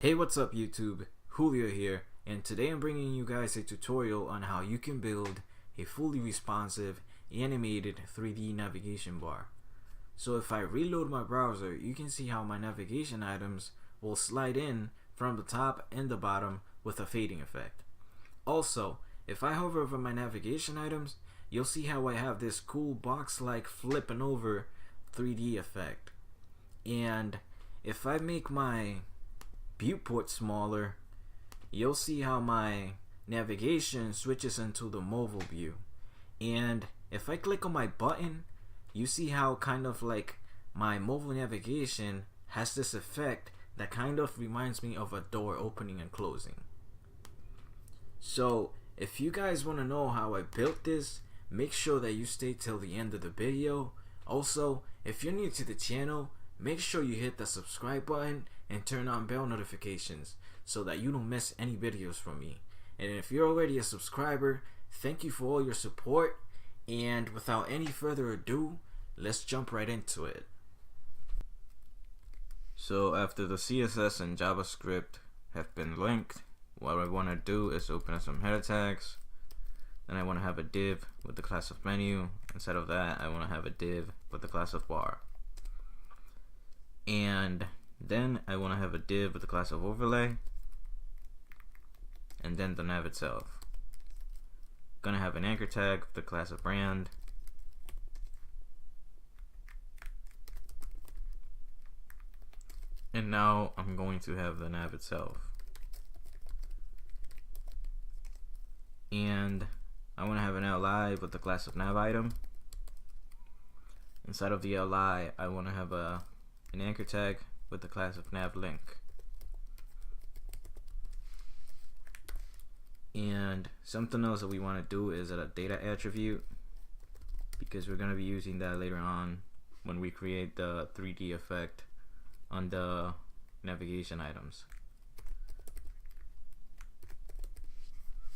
Hey, what's up YouTube? Julio here, and today I'm bringing you guys a tutorial on how you can build a fully responsive animated 3D navigation bar. So if I reload my browser, you can see how my navigation items will slide in from the top and the bottom with a fading effect. Also, if I hover over my navigation items, you'll see how I have this cool box-like flipping over 3D effect. And if I make my viewport smaller, you'll see how my navigation switches into the mobile view. And if I click on my button, you see how kind of like my mobile navigation has this effect that kind of reminds me of a door opening and closing. So if you guys want to know how I built this, make sure that you stay till the end of the video. Also, if you're new to the channel, make sure you hit the subscribe button and turn on bell notifications so that you don't miss any videos from me. And if you're already a subscriber, thank you for all your support. And without any further ado, let's jump right into it. So after the CSS and JavaScript have been linked, what I want to do is open up some header tags. Then I want to have a div with the class of menu. Instead of that, I want to have a div with the class of bar. And then I want to have a div with the class of overlay, and then the nav itself. Gonna have an anchor tag with the class of brand, and now I'm going to have the nav itself. And I want to have an li with the class of nav item. Inside of the li, I want to have an anchor tag with the class of nav link. And something else that we want to do is a data attribute, because we're going to be using that later on when we create the 3D effect on the navigation items.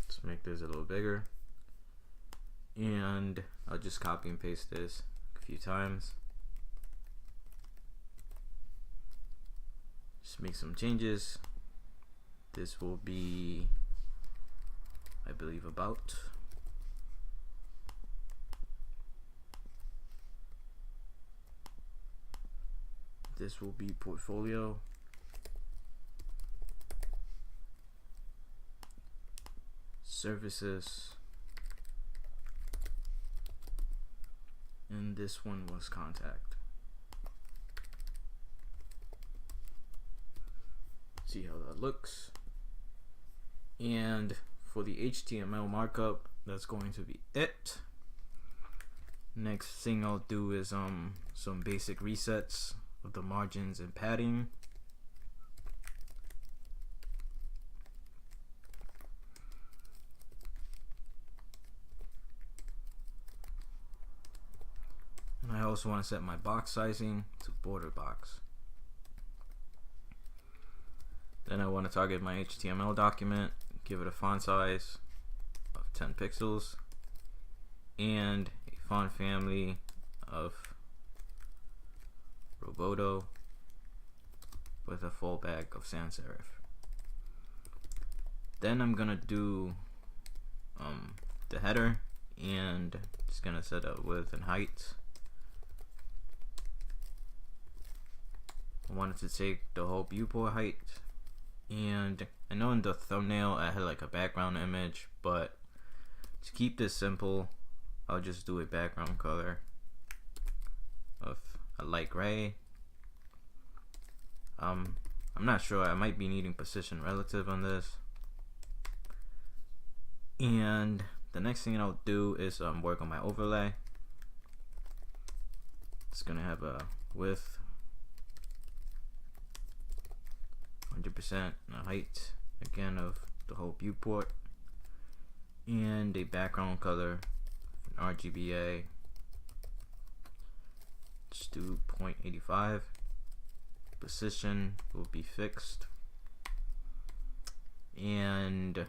Let's make this a little bigger, and I'll just copy and paste this a few times. Just make some changes. This will be, I believe, about. This will be portfolio. Services. And this one was contact. See how that looks. And for the HTML markup, that's going to be it. Next thing I'll do is some basic resets of the margins and padding. And I also want to set my box sizing to border box. Then I want to target my HTML document, give it a font size of 10 pixels and a font family of Roboto with a fallback of sans serif. Then I'm gonna do the header, and just gonna set a width and height. I wanted to take the whole viewport height. And I know in the thumbnail I had like a background image, but to keep this simple, I'll just do a background color of a light gray. I'm not sure, I might be needing position relative on this. And the next thing I'll do is work on my overlay. It's gonna have a width 100% and a height again of the whole viewport, and a background color, an RGBA. Just do 0.85. Position will be fixed, and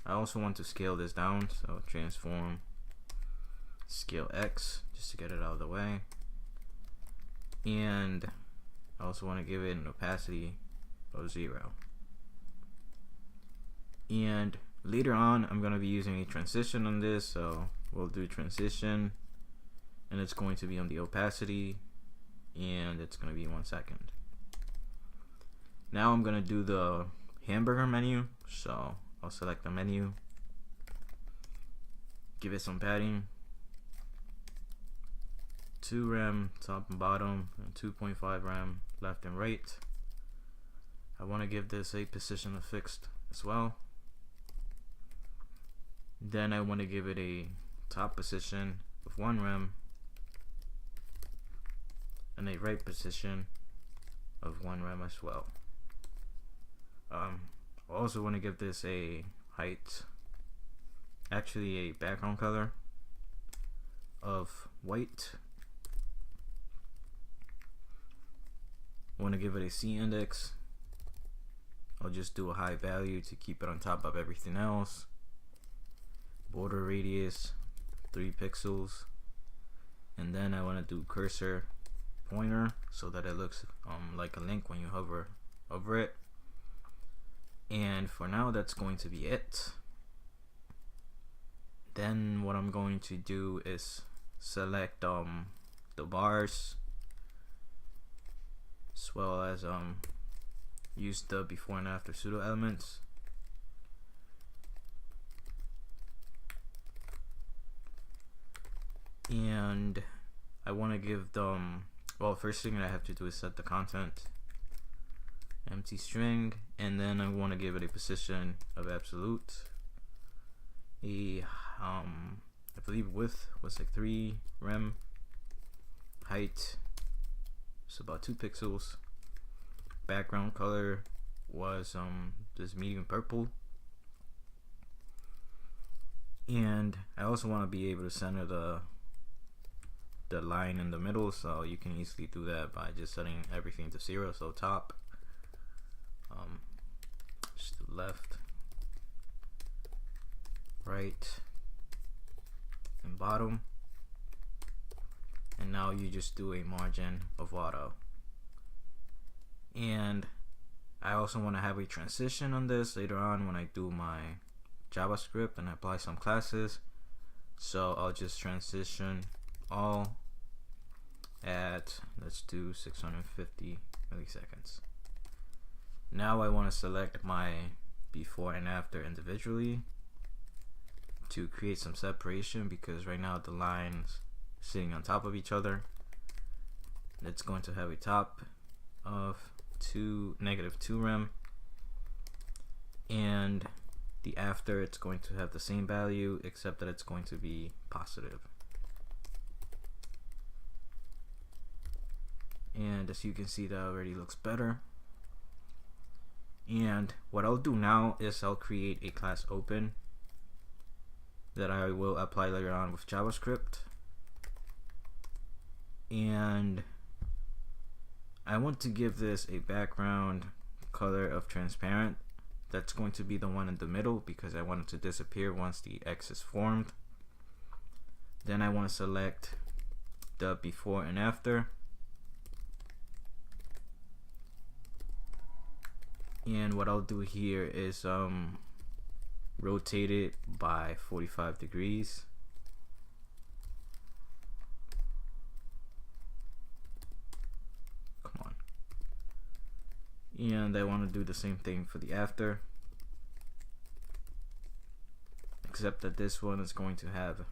I also want to scale this down, so transform scale X just to get it out of the way, and I also want to give it an opacity of 0. And later on, I'm going to be using a transition on this, so we'll do transition, and it's going to be on the opacity, and it's going to be 1 second. Now I'm going to do the hamburger menu, so I'll select the menu, give it some padding, 2 rem top and bottom, and 2.5 rem left and right. I want to give this a position of fixed as well. Then I want to give it a top position of 1 rem and a right position of 1 rem as well. I also want to give this a height, actually a background color of white. I want to give it a C index. I'll just do a high value to keep it on top of everything else. Border radius 3 pixels, and then I want to do cursor pointer so that it looks like a link when you hover over it. And for now, that's going to be it. Then what I'm going to do is select the bars, as well as use the before and after pseudo elements. And I want to give them, well, first thing I have to do is set the content, empty string, and then I want to give it a position of absolute. I believe width was like 3 rem, height is about 2 pixels, background color was this medium purple, and I also want to be able to center the line in the middle, so you can easily do that by just setting everything to 0. So top, just to left, right, and bottom, and now you just do a margin of auto. And I also want to have a transition on this later on when I do my JavaScript and apply some classes, so I'll just transition all at, let's do 650 milliseconds. Now I want to select my before and after individually to create some separation, because right now the lines sitting on top of each other. It's going to have a top of -2 rem, and the after, it's going to have the same value except that it's going to be positive. And as you can see, that already looks better. And what I'll do now is I'll create a class open that I will apply later on with JavaScript, and I want to give this a background color of transparent. That's going to be the one in the middle because I want it to disappear once the X is formed. Then I want to select the before and after, and what I'll do here is rotate it by 45 degrees. Come on. And I want to do the same thing for the after, except that this one is going to have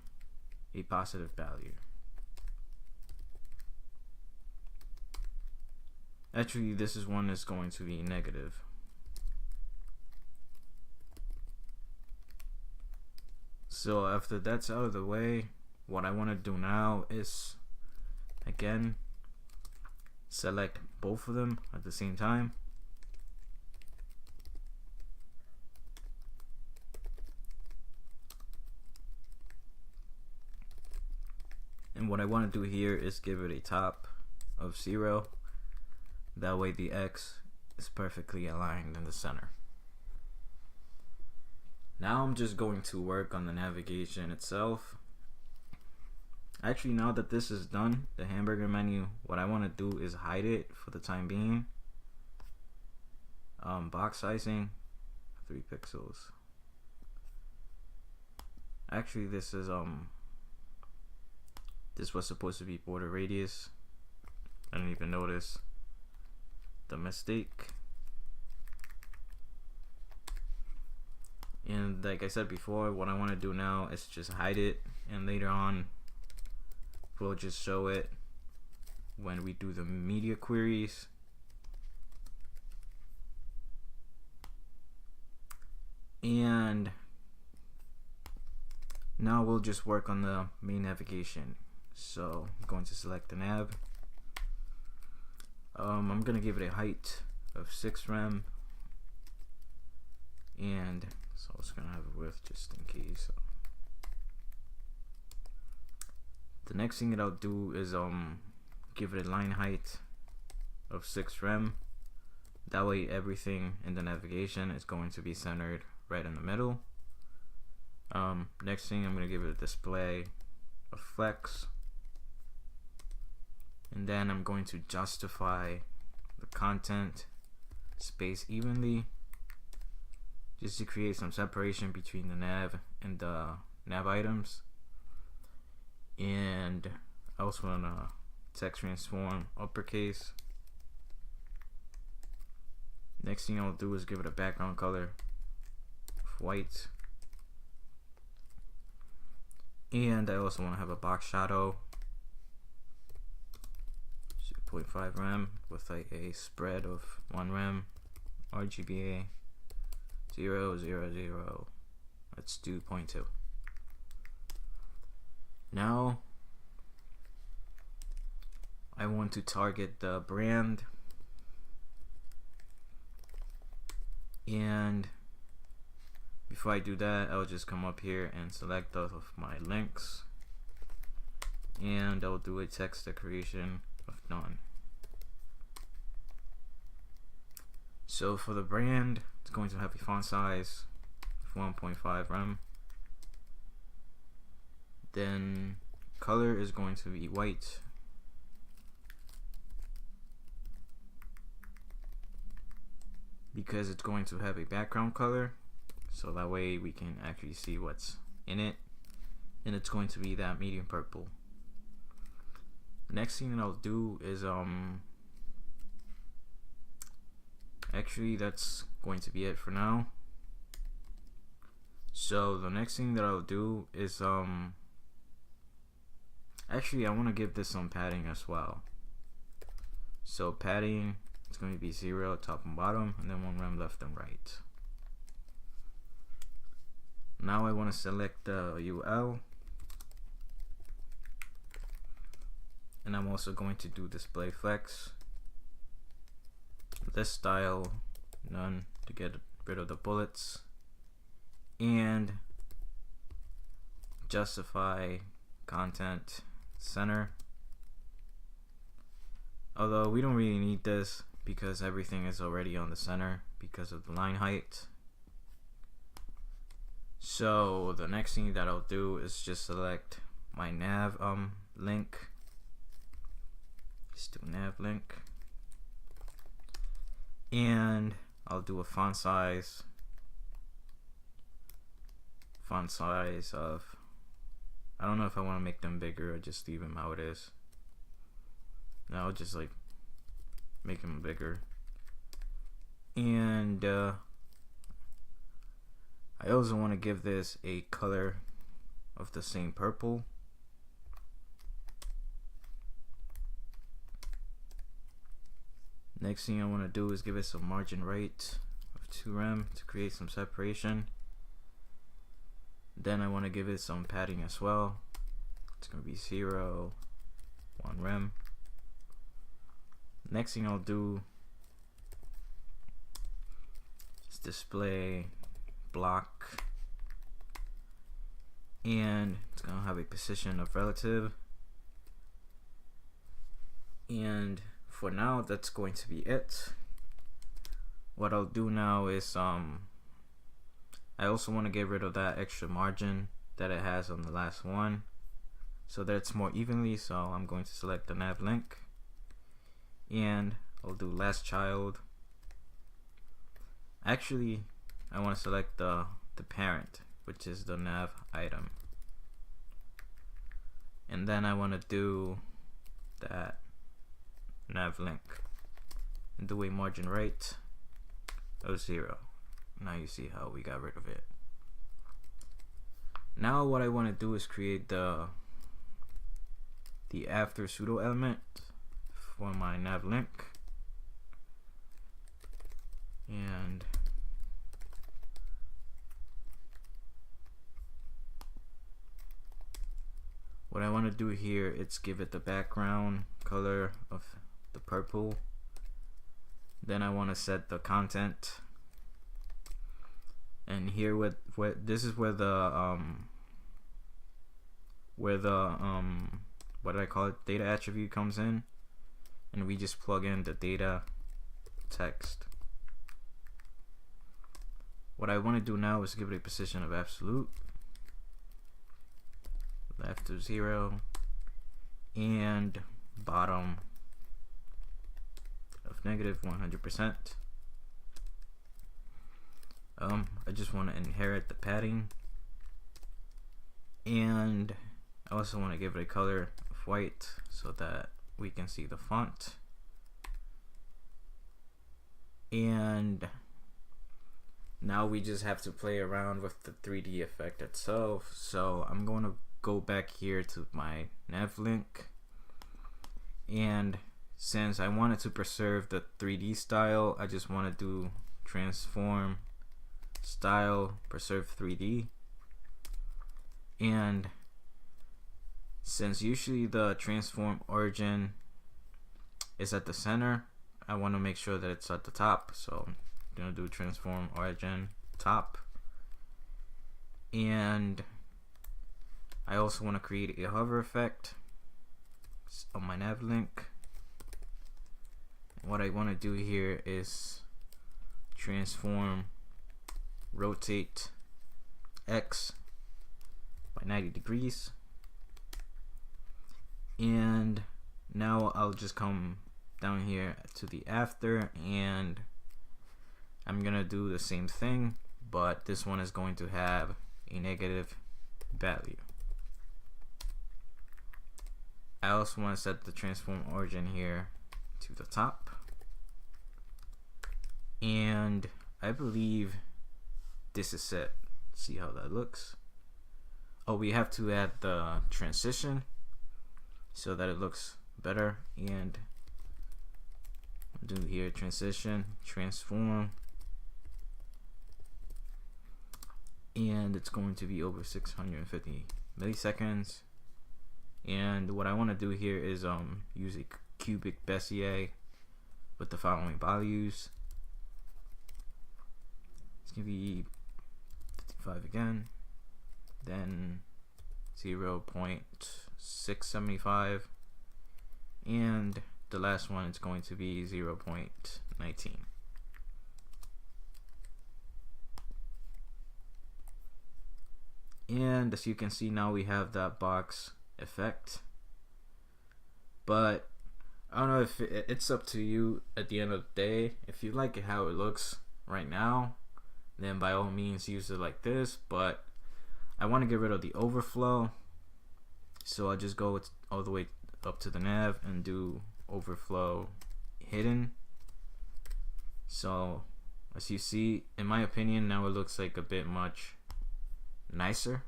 a positive value. Actually, this is one that's going to be negative. So after that's out of the way, what I want to do now is again select both of them at the same time. And what I want to do here is give it a top of 0. That way the X is perfectly aligned in the center. Now I'm just going to work on the navigation itself. Actually, now that this is done, the hamburger menu, what I want to do is hide it for the time being. Box sizing 3 pixels. Actually, this was supposed to be border radius. I didn't even notice the mistake. And like I said before, what I want to do now is just hide it, and later on we'll just show it when we do the media queries. And now we'll just work on the main navigation. So I'm going to select the nav. I'm gonna give it a height of 6 rem, and so it's gonna have a width just in case. The next thing that I'll do is give it a line height of 6 rem. That way everything in the navigation is going to be centered right in the middle. Next thing, I'm gonna give it a display of flex, and then I'm going to justify the content space evenly, just to create some separation between the nav and the nav items. And I also want to text transform uppercase. Next thing I'll do is give it a background color of white, and I also want to have a box shadow 0.5 rem with like a spread of 1 rem, RGBA 0, 0, 0. Let's do 0.2. Now I want to target the brand, and before I do that, I'll just come up here and select all of my links, and I'll do a text decoration of none. So for the brand, it's going to have a font size of 1.5 rem. Then color is going to be white. Because it's going to have a background color, so that way we can actually see what's in it, and it's going to be that medium purple. Next thing that I'll do is actually that's going to be it for now. So the next thing that I'll do is actually I want to give this some padding as well. So padding, it's going to be 0 top and bottom, and then 1 rem left and right. Now I want to select the UL, and I'm also going to do display flex, list style none to get rid of the bullets, and justify content center. Although we don't really need this because everything is already on the center because of the line height. So the next thing that I'll do is just select my nav link. Just do nav link, and I'll do a font size of, I don't know if I want to make them bigger or just leave them how it is. Now I'll just like make them bigger, and I also want to give this a color of the same purple. Next thing I want to do is give it some margin right of 2 rem to create some separation. Then I want to give it some padding as well. It's going to be 0, 1 rem. Next thing I'll do is display block, and it's going to have a position of relative. And for now, that's going to be it. What I'll do now is I also want to get rid of that extra margin that it has on the last one, so that it's more evenly. So I'm going to select the nav link, and I'll do last child Actually, I want to select the parent, which is the nav item, and then I want to do that nav link and do a margin right of 0. Now you see how we got rid of it. Now what I want to do is create the after pseudo element for my nav link, and what I want to do here is give it the background color of the purple. Then I want to set the content, and here this is where the what did I call it, data attribute comes in, and we just plug in the data text. What I want to do now is give it a position of absolute, left of 0, and bottom of -100%. I just want to inherit the padding, and I also want to give it a color of white so that we can see the font. And now we just have to play around with the 3D effect itself. So I'm going to go back here to my nav link, and since I wanted to preserve the 3D style, I just want to do transform style preserve 3D. And since usually the transform origin is at the center, I want to make sure that it's at the top, so I'm gonna do transform origin top. And I also want to create a hover effect on my nav link. What I want to do here is transform rotate X by 90 degrees. And now I'll just come down here to the after, and I'm gonna do the same thing, but this one is going to have a negative value. I also want to set the transform origin here to the top, and I believe this is set. See how that looks. Oh, we have to add the transition so that it looks better, and do here transition transform, and it's going to be over 650 milliseconds. And what I want to do here is use a cubic Bezier with the following values. It's gonna be 55 again, then 0.675, and the last one is going to be 0.19. And as you can see, now we have that box effect, but I don't know if it's up to you at the end of the day. If you like it how it looks right now, then by all means use it like this, but I want to get rid of the overflow, so I'll just go all the way up to the nav and do overflow hidden. So as you see, in my opinion, now it looks like a bit much nicer.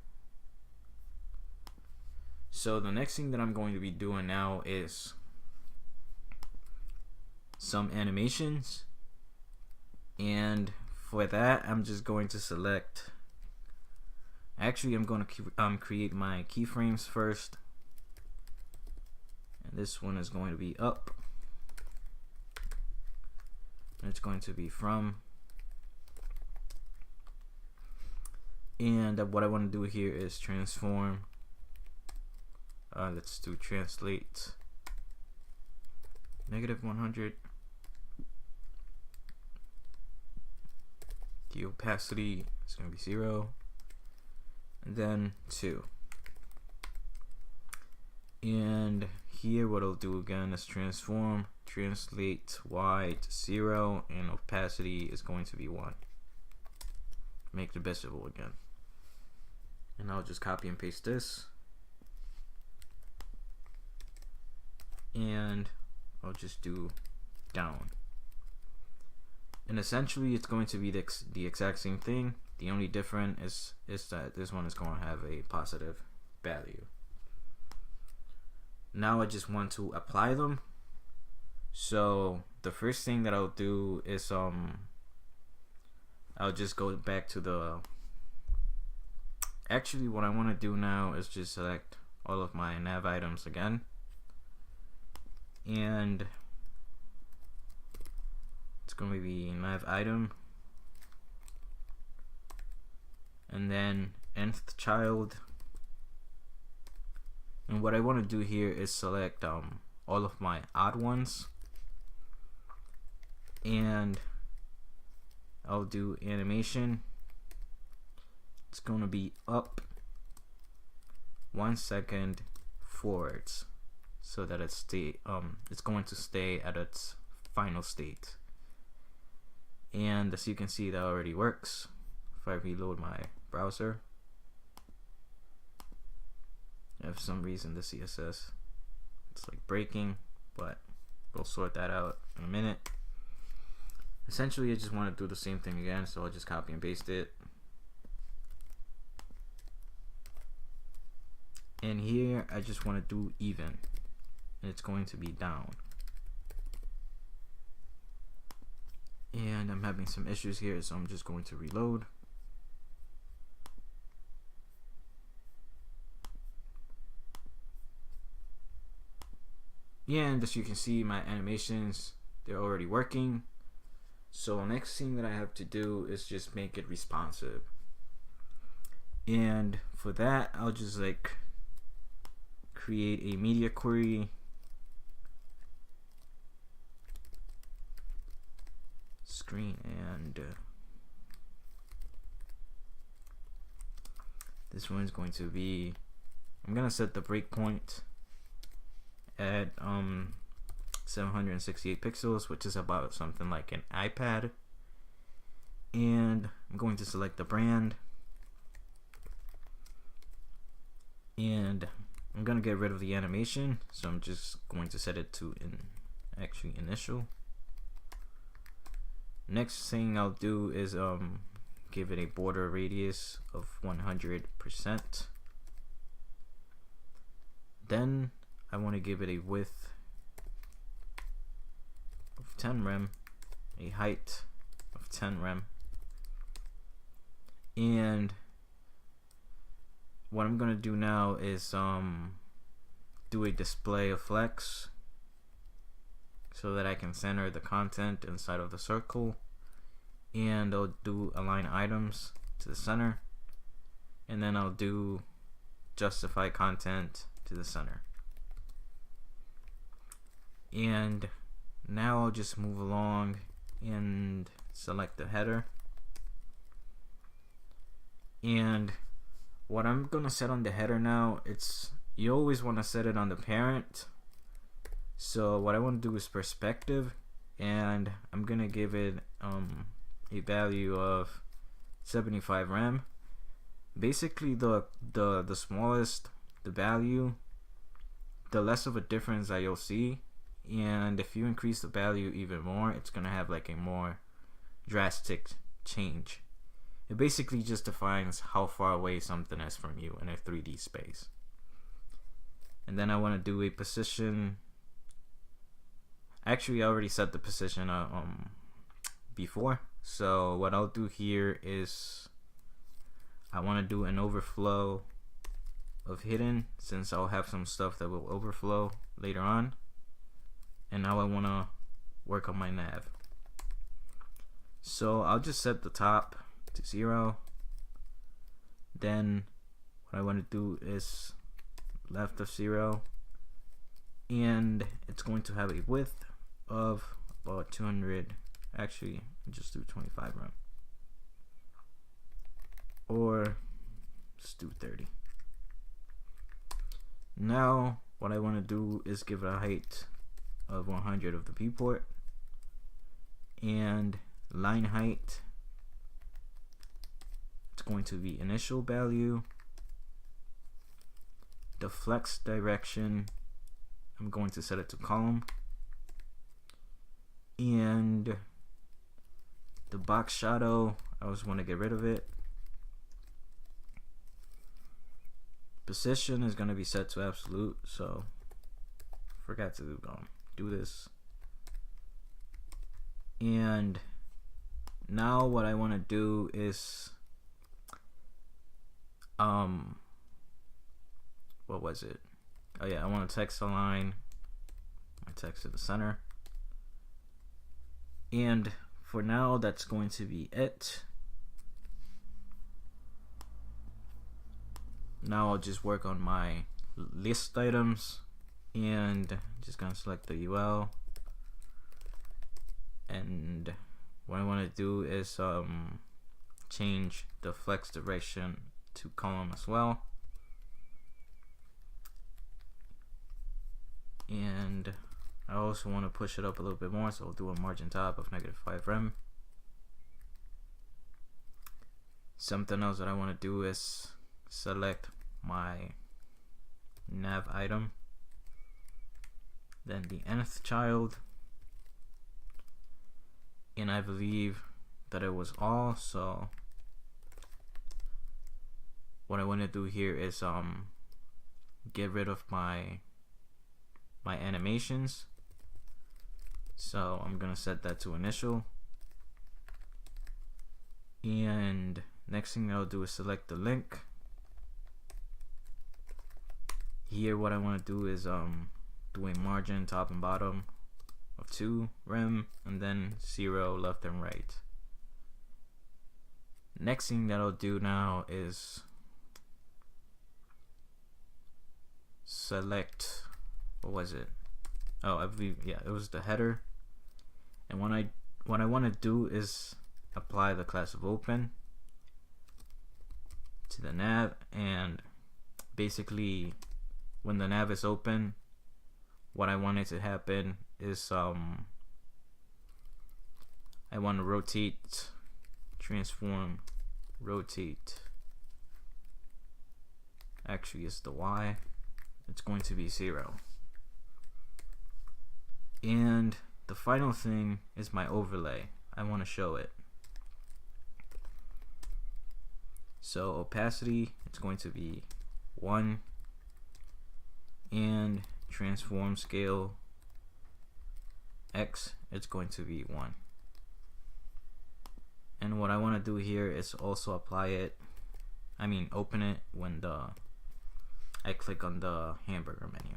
So the next thing that I'm going to be doing now is some animations, and for that I'm just going to select, actually I'm going to create my keyframes first, and this one is going to be up, and it's going to be from, and what I want to do here is transform, let's do translate -100, the opacity is going to be 0, and then 2, and here, what I'll do again is transform, translate y to 0, and opacity is going to be 1. Make the visible again. And I'll just copy and paste this. And I'll just do down. And essentially it's going to be the exact same thing. The only difference is that this one is going to have a positive value. Now I just want to apply them. So the first thing that I'll do is I'll just go back to the, actually what I want to do now is just select all of my nav items again, and it's going to be nav item, and then nth child. And what I want to do here is select all of my odd ones, and I'll do animation. It's going to be up 1 second forwards, so that it's going to stay at its final state. And as you can see, that already works. If I reload my browser, for some reason the CSS, it's like breaking, but we'll sort that out in a minute. Essentially I just want to do the same thing again, so I'll just copy and paste it. And here I just want to do even, and it's going to be down. And I'm having some issues here, so I'm just going to reload. Yeah, and as you can see, my animations, they're already working. So next thing that I have to do is just make it responsive. And for that, I'll just like create a media query, screen, and this one is going to be, I'm gonna set the breakpoint at 768 pixels, which is about something like an iPad. And I'm going to select the brand, and I'm gonna get rid of the animation, so I'm just going to set it to initial. Next thing I'll do is give it a border radius of 100%. Then I want to give it a width of 10 rem, a height of 10 rem, and what I'm gonna do now is do a display of flex, so that I can center the content inside of the circle, and I'll do align items to the center, and then I'll do justify content to the center. And now I'll just move along and select the header, and what I'm gonna set on the header now, you always want to set it on the parent. So what I want to do is perspective, and I'm gonna give it a value of 75 rem. Basically, the smallest the value, the less of a difference that you'll see, and if you increase the value even more, it's gonna have like a more drastic change. It basically just defines how far away something is from you in a 3D space. And then I want to do a position. Actually, I already set the position before, so what I'll do here is I want to do an overflow of hidden, since I'll have some stuff that will overflow later on. And now I want to work on my nav, so I'll just set the top to 0. Then what I want to do is left of 0, and it's going to have a width of about 200. Actually, just do 25 rem, or just do 30. Now what I want to do is give it a height of 100 of the viewport, and line height, it's going to be initial value. The flex direction, I'm going to set it to column, and the box shadow, I just want to get rid of it. Position is going to be set to absolute, so forgot to do this. And now what I want to do is what was it? Oh yeah, I want to text align my text to the center. And for now, that's going to be it. Now I'll just work on my list items, and just gonna select the UL. And what I want to do is change the flex direction to column as well. And I also want to push it up a little bit more, so I'll do a margin top of -5 rem. Something else that I want to do is select my nav item, then the nth child, and I believe that it was all. So what I want to do here is get rid of my animations. So I'm gonna set that to initial, and next thing I'll do is select the link. Here what I want to do is do a margin top and bottom of 2 rem, and then 0 left and right. Next thing that I'll do now is select, what was it? Oh, I believe, yeah, it was the header. And what I want to do is apply the class of open to the nav, and basically when the nav is open, what I want it to happen is I want to rotate, transform, rotate. Actually, it's the Y. It's going to be 0. And the final thing is my overlay. I want to show it. So opacity, it's going to be 1, and transform scale X, it's going to be 1. And what I want to do here is also apply it, open it when I click on the hamburger menu.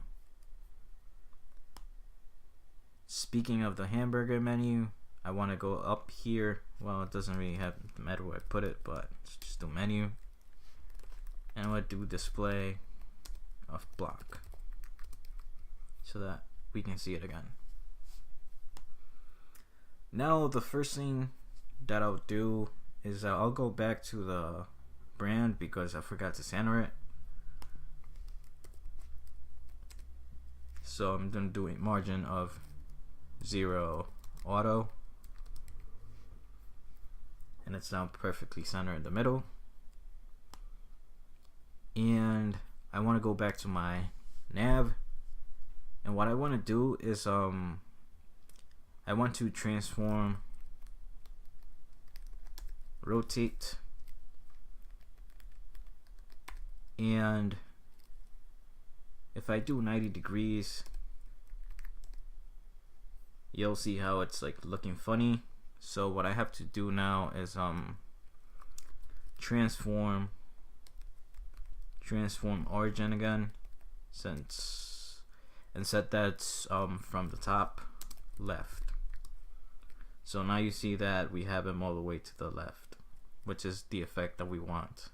Speaking of the hamburger menu, I want to go up here. Well, it doesn't really have to matter where I put it, but let's just do menu, and I want to do display of block so that we can see it again. Now the first thing that I'll do is I'll go back to the brand because I forgot to center it. So I'm going to do a margin of 0 auto, and it's now perfectly centered in the middle. And I want to go back to my nav, and what I want to do is I want to transform, rotate, and if I do 90 degrees, you'll see how it's like looking funny. So what I have to do now is transform origin again, and set that from the top left. So now you see that we have him all the way to the left, which is the effect that we want.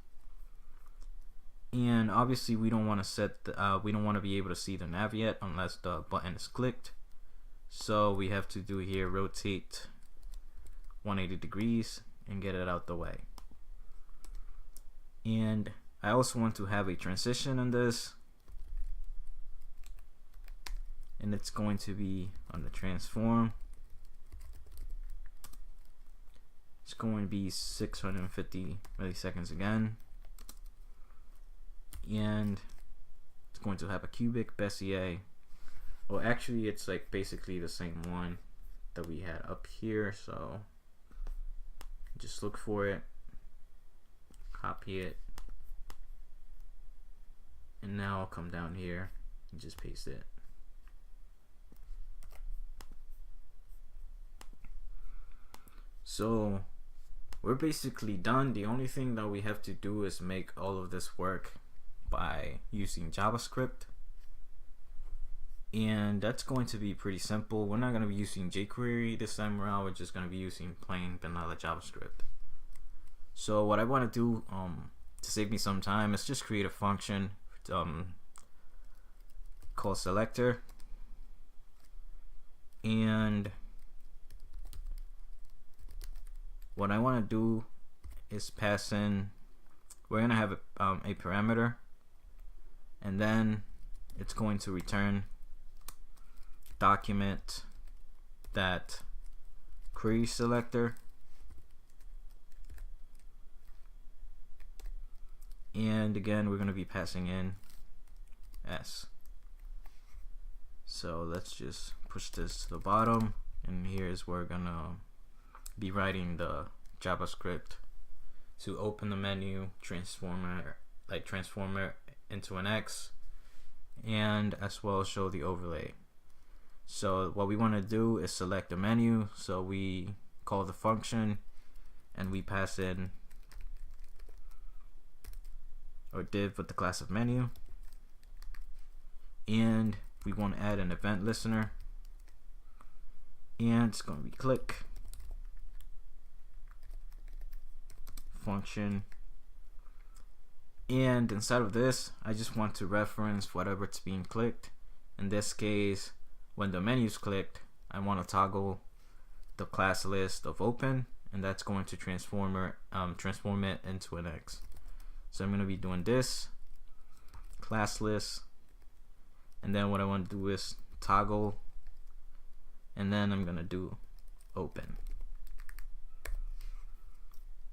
And obviously we don't want to set we don't want to be able to see the nav yet unless the button is clicked. So we have to do here rotate 180 degrees and get it out the way. And I also want to have a transition in this. and it's going to be on the transform. It's going to be 650 milliseconds again, and it's going to have a cubic Bezier. Well, actually it's like basically the same one that we had up here, so just look for it, copy it, and now I'll come down here and just paste it. So we're basically done. The only thing that we have to do is make all of this work by using JavaScript, and that's going to be pretty simple. We're not going to be using jQuery this time around. We're just going to be using plain vanilla JavaScript. So what I want to do to save me some time is just create a function called selector, and what I want to do is pass in, we're going to have a parameter, and then it's going to return document that query selector, and again we're going to be passing in s. So let's just push this to the bottom, and here's where we're gonna be writing the JavaScript to open the menu, transform it into an X, and as well show the overlay. So what we want to do is select the menu, so we call the function and we pass in or div with the class of menu, and we want to add an event listener, and it's going to be click function, and inside of this I just want to reference whatever it's being clicked. In this case, when the menu's clicked, I want to toggle the class list of open, and that's going to transform it into an X. So I'm going to be doing this class list, and then what I want to do is toggle, and then I'm going to do open.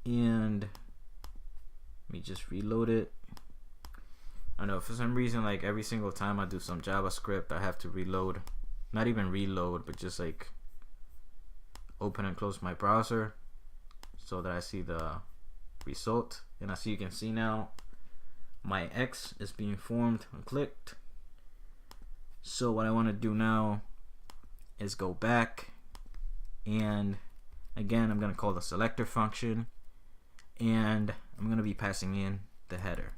And let me just reload it. I know for some reason, like every single time I do some JavaScript, I have to reload. Not even reload, but just like open and close my browser so that I see the result. And as you can see now, my X is being formed and clicked. So what I want to do now is go back, and again I'm going to call the selector function, and I'm going to be passing in the header,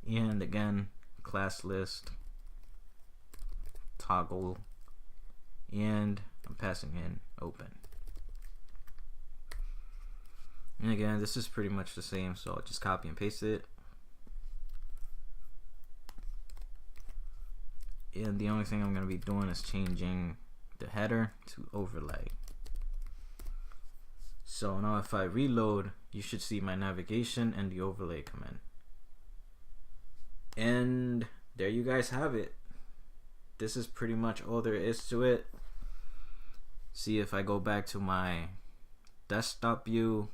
and again class list toggle, and I'm passing in open. And again, this is pretty much the same, so I'll just copy and paste it. And the only thing I'm going to be doing is changing the header to overlay. So now if I reload, you should see my navigation and the overlay come in. And there you guys have it. This is pretty much all there is to it. See, if I go back to my desktop view,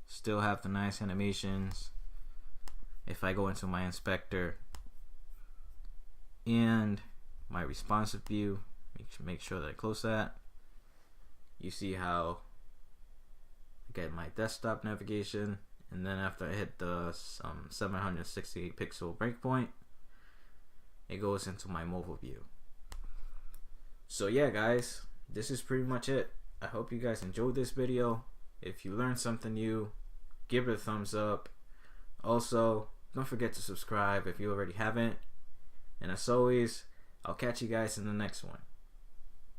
still have the nice animations. If I go into my inspector and my responsive view, make sure that I close that, you see how I get my desktop navigation, and then after I hit the 768 pixel breakpoint, it goes into my mobile view. So yeah guys, this is pretty much it. I hope you guys enjoyed this video. If you learned something new, give it a thumbs up. Also, don't forget to subscribe if you already haven't. And as always, I'll catch you guys in the next one.